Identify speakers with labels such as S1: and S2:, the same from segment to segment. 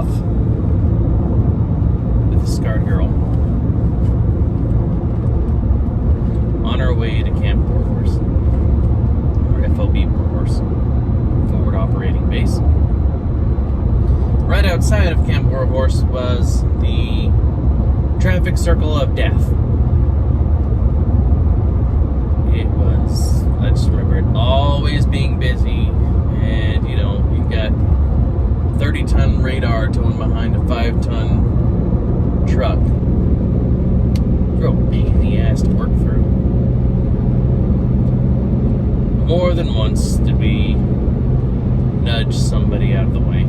S1: off with the Scar Girl on our way to Camp Warhorse, or FOB Warhorse, Forward Operating Base. Right outside of Camp Warhorse was the traffic circle of death. It was, I just remember it always being busy, and you know, you've got 30-ton radar towing behind a 5-ton truck. Real pain in the ass to work through. More than once did we nudge somebody out of the way.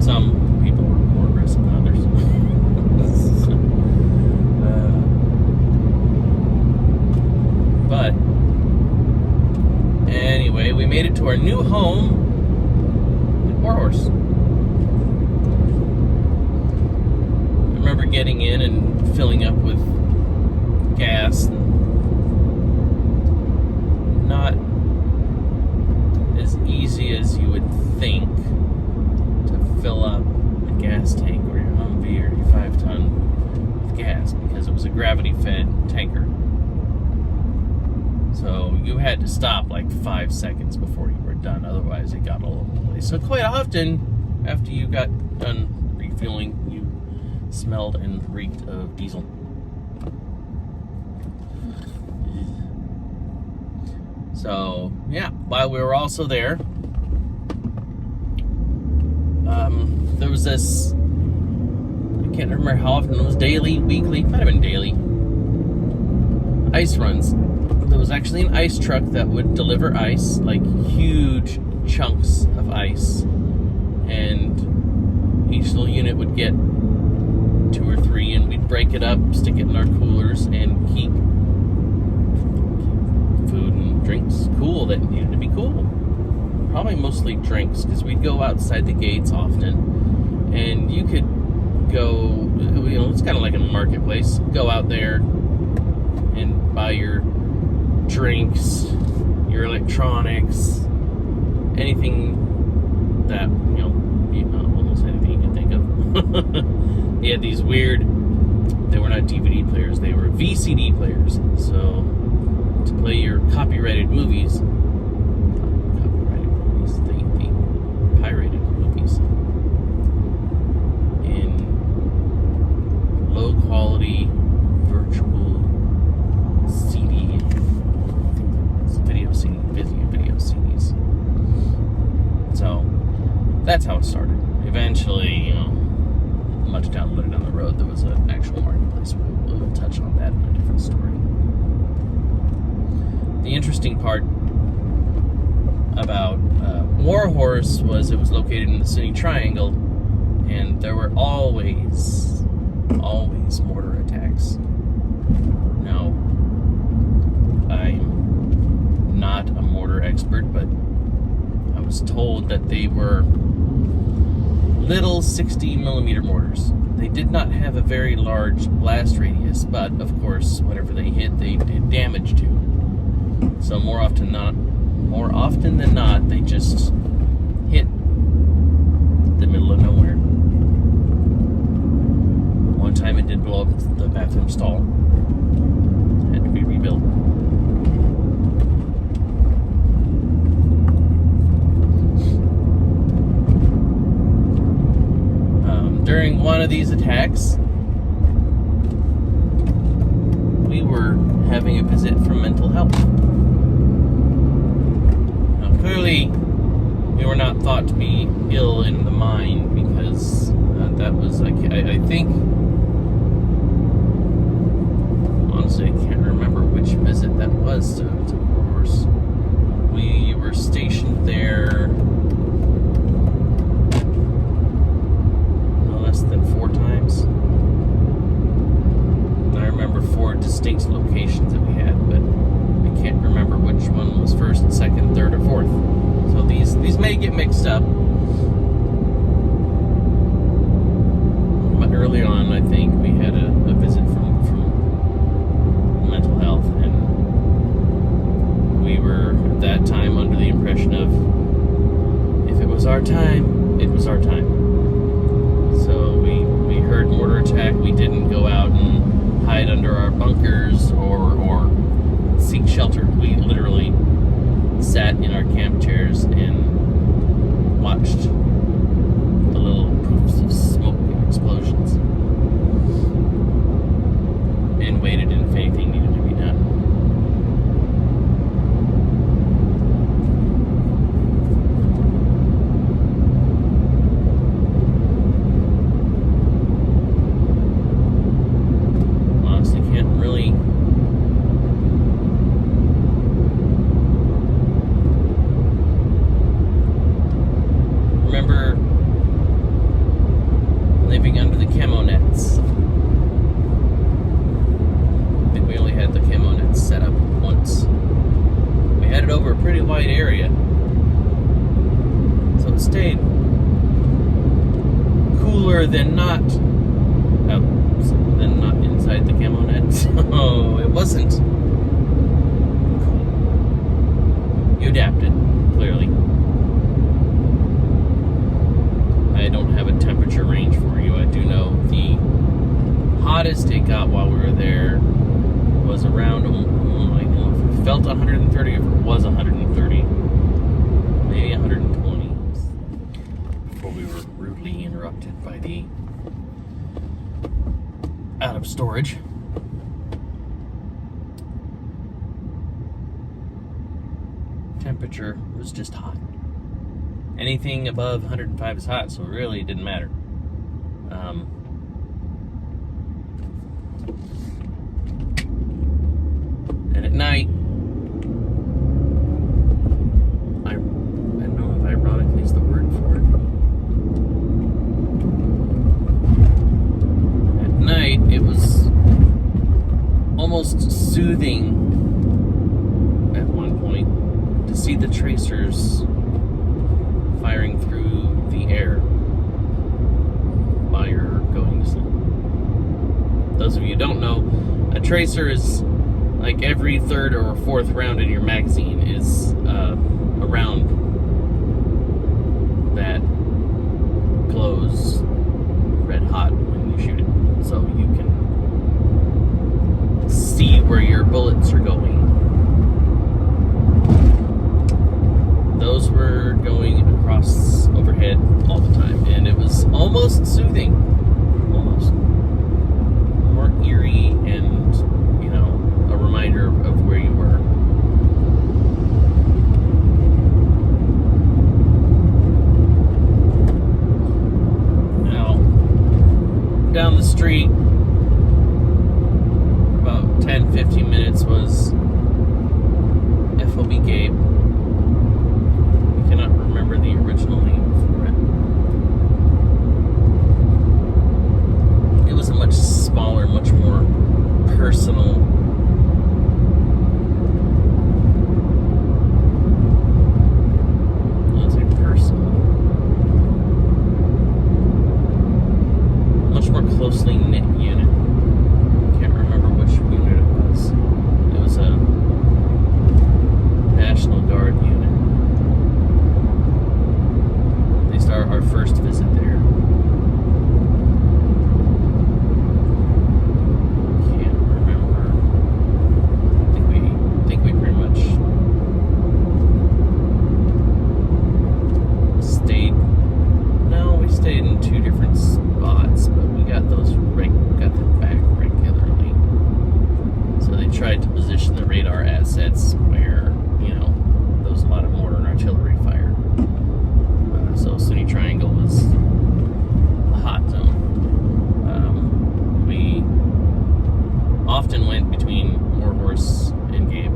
S1: Some people were more aggressive than others. But anyway, we made it to our new home in Warhorse. I remember getting in and filling up with gas. Not as easy as you would think to fill up a gas tank or your Humvee or your 5-ton with gas, because it was a gravity-fed tanker. So you had to stop like 5 seconds before you were done, otherwise it got all over the place. So quite often, after you got done refueling, you smelled and reeked of diesel. So, yeah, while we were also there, there was this, I can't remember how often it was, daily, weekly, might have been daily, ice runs. There was actually an ice truck that would deliver ice, like huge chunks of ice, and each little unit would get 2 or 3, and we'd break it up, stick it in our coolers, and keep food and drinks cool that needed to be cool. Probably mostly drinks, because we'd go outside the gates often, and you could go, you know, it's kind of like a marketplace, go out there and buy your drinks, your electronics, anything that, you know, almost anything you can think of. They had these weird, they were not DVD players, they were VCD players. So to play your copyrighted movies, the pirated movies in low quality virtual CD, I think that was video CDs. So that's how it started. Eventually, you know, much down the road, there was an actual marketplace. We'll touch on that in a different story. The interesting part about Warhorse was it was located in the City Triangle, and there were always mortar attacks. Now, I'm not a mortar expert, but I was told that they were little 60mm mortars. They did not have a very large blast radius, but of course, whenever they hit, they did damage too. So more often than not, they just hit the middle of nowhere. One time it did blow up the bathroom stall. Had to be rebuilt. During one of these attacks, we were having a visit from mental health. Now, clearly, we were not thought to be ill in the mind, because that was, I think, honestly, I can't remember which visit that was to Warhorse. We were stationed there no less than 4 times. And I remember 4 distinct locations that we had, but I can't remember which one was first, second, third, or fourth. So these may get mixed up. But early on, I think we had a visit from mental health, and we were at that time under the impression of was our time. It was our time. So we heard mortar attack. We didn't go out and hide under our bunkers or seek shelter. We literally sat in our camp chairs and watched the little poofs of smoke and explosions and waited if anything needed to be done. Honestly, can't really remember living under the camo nets. I think we only had the camo nets set up once. We had it over a pretty wide area, so it stayed cooler than not inside the camo net. So it wasn't cool. You adapted, clearly. I don't have a temperature range for you. I do know the hottest it got while we were there was around, I don't know if it felt 130 or if it was 130, maybe 120, before we were rudely interrupted by the out of storage. Temperature was just hot. Anything above 105 is hot, so really it didn't matter. And at night, I don't know if ironically is the word for it. At night, it was almost soothing at one point to see the tracers firing through the air while you're going to sleep. Those of you who don't know, a tracer is like every third or fourth round in your magazine is a round that glows red hot when you shoot it, so you can see where your bullets are going. Those were going across overhead all the time, and it was almost soothing, almost more eerie, and a reminder of where you were. Now, down the street, about 10-15 minutes, was FOB Gabe. I cannot remember the original name for it. It was a much smaller, much more personal closely knit unit. Can't remember which unit it was. It was a National Guard unit. At least our first visit there. Can't remember. I think we pretty much stayed. No, we stayed in two different spots, but we got them back regularly. So they tried to position the radar assets where, there was a lot of mortar and artillery fire. So Sunny Triangle was a hot zone. We often went between Warhorse and Gabe.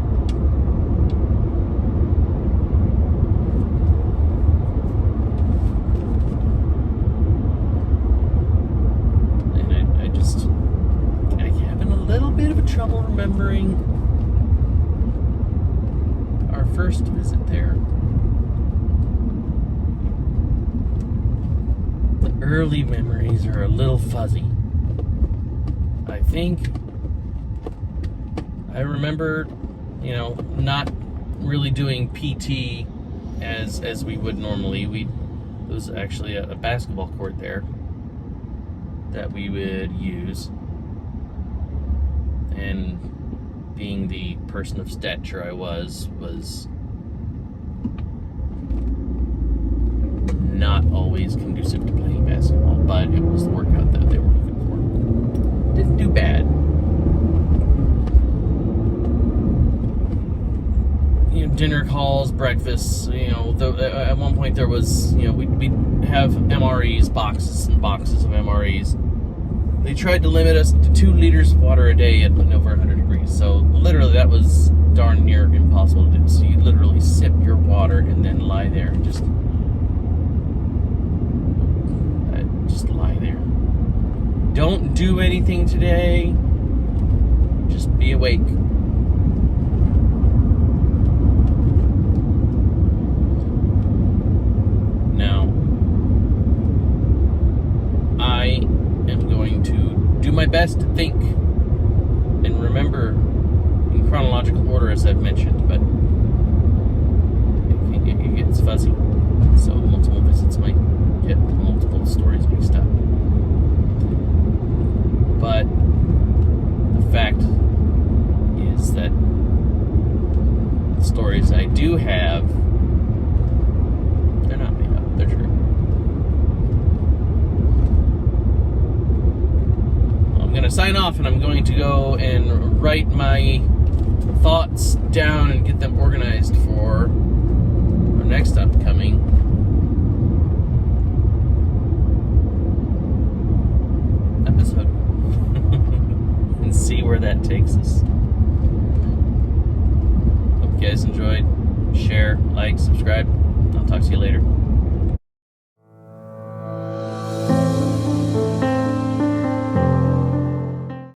S1: Trouble remembering our first visit there. The early memories are a little fuzzy. I think I remember, not really doing PT as we would normally. There was actually a basketball court there that we would use. And being the person of stature I was not always conducive to playing basketball, but it was the workout that they were looking for. Didn't do bad. Dinner calls, breakfasts, at one point there was, we'd have MREs, boxes and boxes of MREs. They tried to limit us to 2 liters of water a day at over 100 degrees. So literally that was darn near impossible to do. So you literally sip your water and then lie there and just lie there. Don't do anything today. Just be awake. Now, I am going to do my best to think and remember in chronological order, as I've mentioned, but it gets fuzzy. So multiple visits might get multiple stories mixed up. But the fact is that the stories I do have, they're not made up, they're true. I'm going to sign off, and I'm going to go and write my thoughts down and get them organized for our next upcoming episode. And see where that takes us. Hope you guys enjoyed. Share, like, subscribe. I'll talk to you later.